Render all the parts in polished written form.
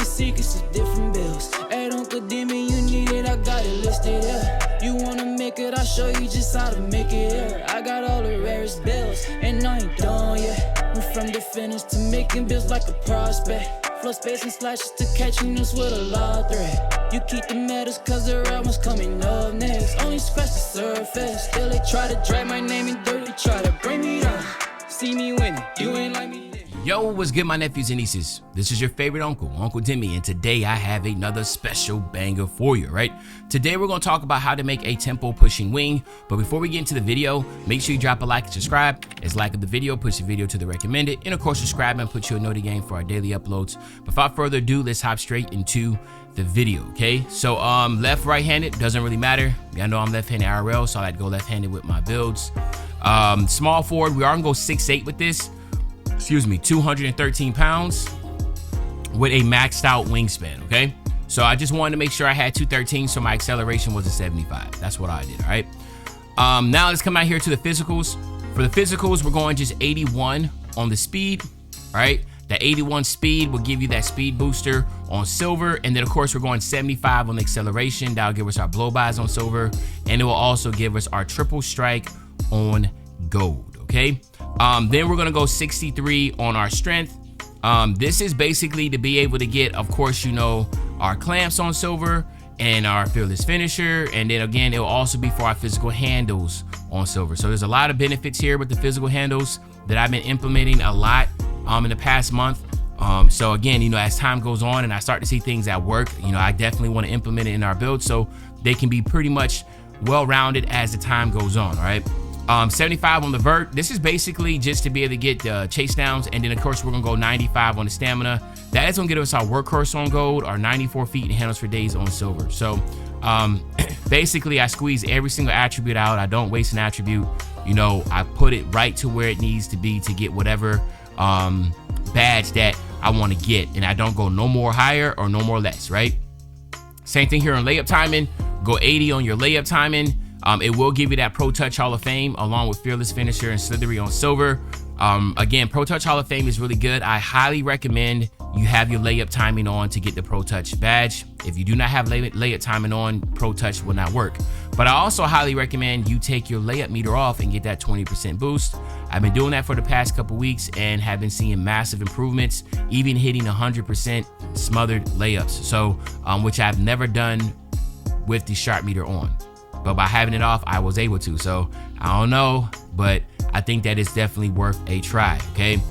secrets of different bills. Hey, Uncle Demi, you need it, I got it listed here. You wanna make it, I'll show you just how to make it here. I got all the rarest bills, and I ain't done yet. Went from the finish to making bills like a prospect. Flow space and slashes to catching us with a lot of threat. You keep the medals cause the right one's coming up next. Only scratch the surface. Still they try to drag my name in dirt. They try to bring me down. See me winning, you ain't like me. Yo, what's good, my nephews and nieces? This is your favorite uncle, Uncle Demi, and today I have another special banger for you, right? Today we're going to talk about how to make a tempo pushing wing, but before we get into the video, make sure you drop a like and subscribe. As like of the video, push the video to the recommended, and of course subscribe and put you a noty game for our daily uploads. Without further ado, let's hop straight into the video, okay? So left, right-handed, doesn't really matter. I know I'm left-handed IRL, so I like to go left-handed with my builds. Small forward, we are going to go 6'8" with this. 213 pounds with a maxed out wingspan, okay? So I just wanted to make sure I had 213, so my acceleration was a 75. That's what I did, all right? Now let's come out here to the physicals. For the physicals, we're going just 81 on the speed, all right? The 81 speed will give you that speed booster on silver, and then of course we're going 75 on the acceleration. That'll give us our blow-bys on silver, and it will also give us our triple strike on gold, okay? Then we're gonna go 63 on our strength. This is basically to be able to get, of course, you know, our clamps on silver and our fearless finisher. And then again, it will also be for our physical handles on silver. So there's a lot of benefits here with the physical handles that I've been implementing a lot in the past month. So again, you know, as time goes on and I start to see things that work, you know, I definitely want to implement it in our build so they can be pretty much well-rounded as the time goes on, all right? 75 on the vert. This is basically just to be able to get chase downs, and then of course we're gonna go 95 on the stamina. That is gonna get us our workhorse on gold, our 94 feet and handles for days on silver. So basically I squeeze every single attribute out. I don't waste an attribute. You know, I put it right to where it needs to be to get whatever badge that I want to get, and I don't go no more higher or no more less, right? Same thing here on layup timing. Go 80 on your layup timing. It will give you that Pro Touch Hall of Fame along with Fearless Finisher and Slithery on silver. Again, Pro Touch Hall of Fame is really good. I highly recommend you have your layup timing on to get the Pro Touch badge. If you do not have layup timing on, Pro Touch will not work. But I also highly recommend you take your layup meter off and get that 20% boost. I've been doing that for the past couple weeks and have been seeing massive improvements, even hitting 100% smothered layups. So, which I've never done with the sharp meter on. But by having it off, I was able to. So I don't know, but I think that it's definitely worth a try, okay?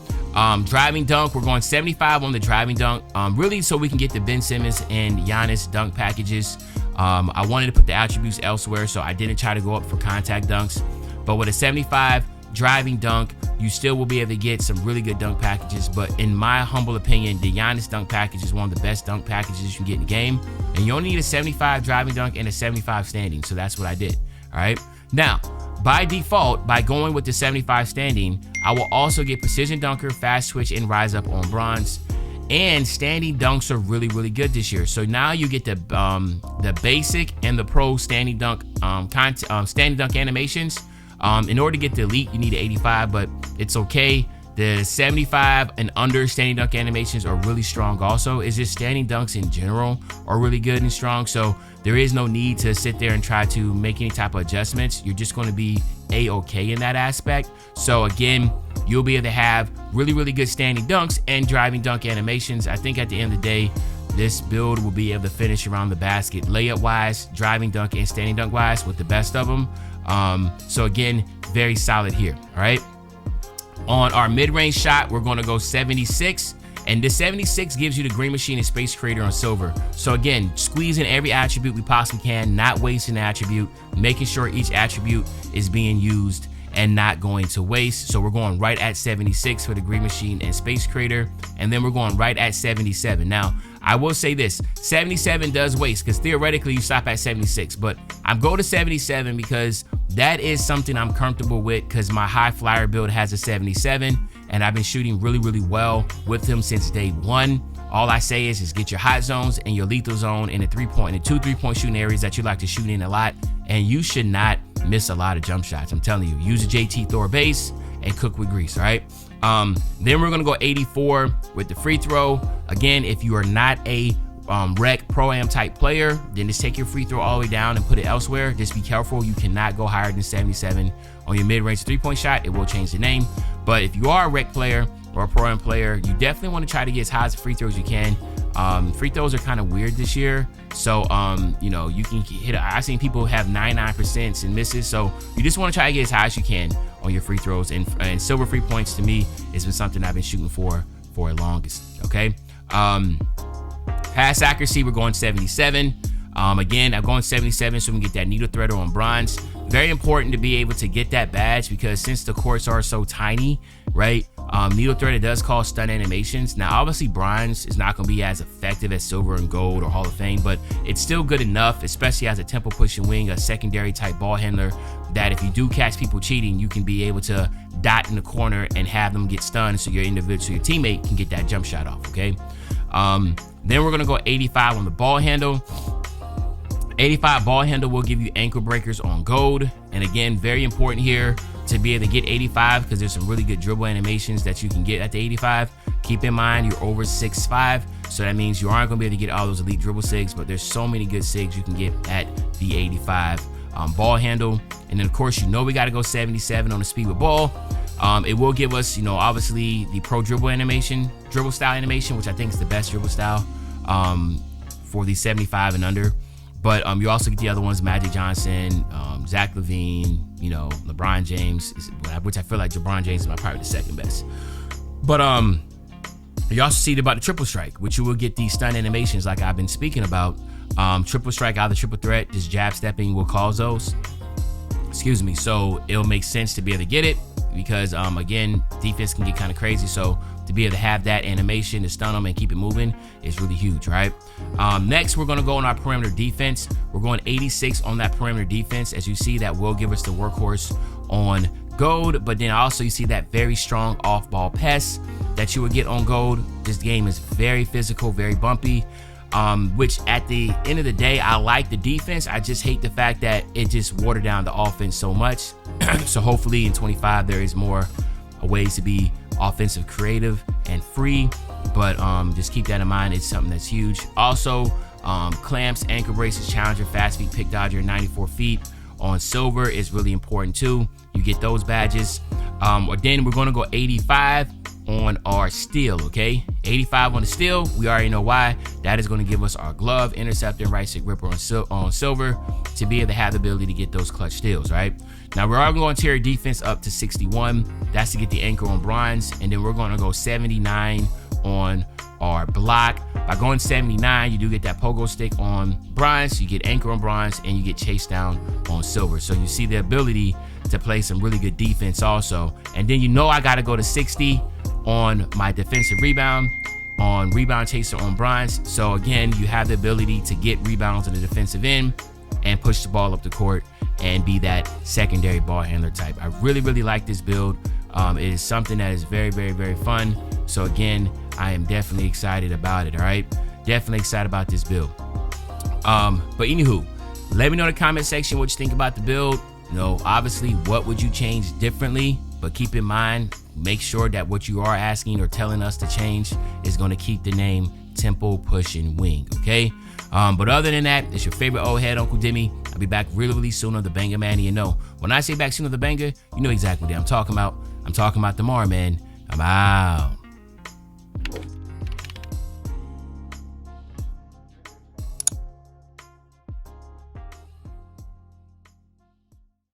Driving dunk, we're going 75 on the driving dunk, really so we can get the Ben Simmons and Giannis dunk packages. I wanted to put the attributes elsewhere, so I didn't try to go up for contact dunks. But with a 75 driving dunk, you still will be able to get some really good dunk packages. But in my humble opinion, the Giannis dunk package is one of the best dunk packages you can get in the game. And you only need a 75 driving dunk and a 75 standing. So that's what I did. All right. Now, by default, by going with the 75 standing, I will also get precision dunker, fast switch, and rise up on bronze. And standing dunks are really, really good this year. So now you get the basic and the pro standing dunk standing dunk animations. In order to get the elite, you need an 85, but it's okay. The 75 and under standing dunk animations are really strong also. It's just standing dunks in general are really good and strong. So there is no need to sit there and try to make any type of adjustments. You're just going to be a-okay in that aspect. So again, you'll be able to have really, really good standing dunks and driving dunk animations. I think at the end of the day, this build will be able to finish around the basket layup wise, driving dunk, and standing dunk wise with the best of them. So again, very solid here, all right? On our mid-range shot, we're gonna go 76, and the 76 gives you the Green Machine and Space Creator on silver. So again, squeezing every attribute we possibly can, not wasting an attribute, making sure each attribute is being used and not going to waste. So we're going right at 76 for the Green Machine and Space Creator, and then we're going right at 77. Now, I will say this, 77 does waste because theoretically you stop at 76, but I'm going to 77 because that is something I'm comfortable with because my high flyer build has a 77 and I've been shooting really, really well with him since day one. All I say is get your hot zones and your lethal zone in the two three-point shooting areas that you like to shoot in a lot, and you should not miss a lot of jump shots. I'm telling you, use a JT Thor base and cook with grease, all right? Then we're gonna go 84 with the free throw. Again, if you are not a rec pro-am type player, then just take your free throw all the way down and put it elsewhere. Just be careful. You cannot go higher than 77 on your mid-range 3-point shot. It will change the name. But if you are a rec player or a pro-am player, you definitely want to try to get as high as free throws you can. Free throws are kind of weird this year. So, you know, you can hit, I've seen people have 99% and misses. So you just want to try to get as high as you can on your free throws. And silver free points to me has been something I've been shooting for the longest. Okay. Pass accuracy, we're going 77. Again, I'm going 77 so we can get that needle threader on bronze. Very important to be able to get that badge because since the courts are so tiny, right? Needle threader does cause stun animations. Now, obviously, bronze is not going to be as effective as silver and gold or Hall of Fame, but it's still good enough, especially as a tempo pushing wing, a secondary type ball handler, that if you do catch people cheating, you can be able to dot in the corner and have them get stunned so your teammate can get that jump shot off, okay? Then we're going to go 85 on the ball handle. 85 ball handle will give you ankle breakers on gold. And again, very important here to be able to get 85 because there's some really good dribble animations that you can get at the 85. Keep in mind you're over 6'5", so that means you aren't going to be able to get all those elite dribble sigs, but there's so many good sigs you can get at the 85 ball handle. And then of course, you know we got to go 77 on the speed with ball. It will give us, you know, obviously the pro dribble style animation, which I think is the best dribble style for the 75 and under. But you also get the other ones, Magic Johnson, Zach LaVine, you know, LeBron James, which I feel like LeBron James is probably the second best. But you also see about the triple strike, which you will get these stun animations like I've been speaking about. Triple strike out of the triple threat, just jab stepping will cause those. Excuse me. So it'll make sense to be able to get it because, again, defense can get kind of crazy. So to be able to have that animation to stun them and keep it moving is really huge, right? Next, we're going to go on our perimeter defense. We're going 86 on that perimeter defense. As you see, that will give us the workhorse on gold, but then also you see that very strong off-ball pass that you would get on gold. This game is very physical, very bumpy, which at the end of the day, I like the defense. I just hate the fact that it just watered down the offense so much. So hopefully in 25, there is more ways to be offensive, creative, and free, but just keep that in mind. It's something that's huge. Also, clamps, ankle braces, challenger, fast feet, pick dodger, 94 feet on silver is really important too. You get those badges. Or then we're going to go 85 on our steel, okay? 85 on the steel, we already know why. That is going to give us our glove, interceptor, and right stick gripper on silver to be able to have the ability to get those clutch steals, right? Now we're all going to interior defense up to 61. That's to get the anchor on bronze, and then we're going to go 79 on our block. By going 79, you do get that pogo stick on bronze, you get anchor on bronze, and you get chase down on silver. So you see the ability to play some really good defense also. And then you know I got to go to 60 on my defensive rebound, on rebound chaser on bronze. So again, you have the ability to get rebounds on the defensive end and push the ball up the court and be that secondary ball handler type. I really, really like this build. It is something that is very, very, very fun. So again, I am definitely excited about it, all right? Definitely excited about this build. But anywho, let me know in the comment section what you think about the build. You know, obviously, what would you change differently? But keep in mind, make sure that what you are asking or telling us to change is going to keep the name Tempo Pushing Wing, okay? But other than that, it's your favorite old head, Uncle Demi. I'll be back really, really soon on the Banger Man. You know, when I say back soon on the Banger, you know exactly what I'm talking about. I'm talking about tomorrow, man. I'm out.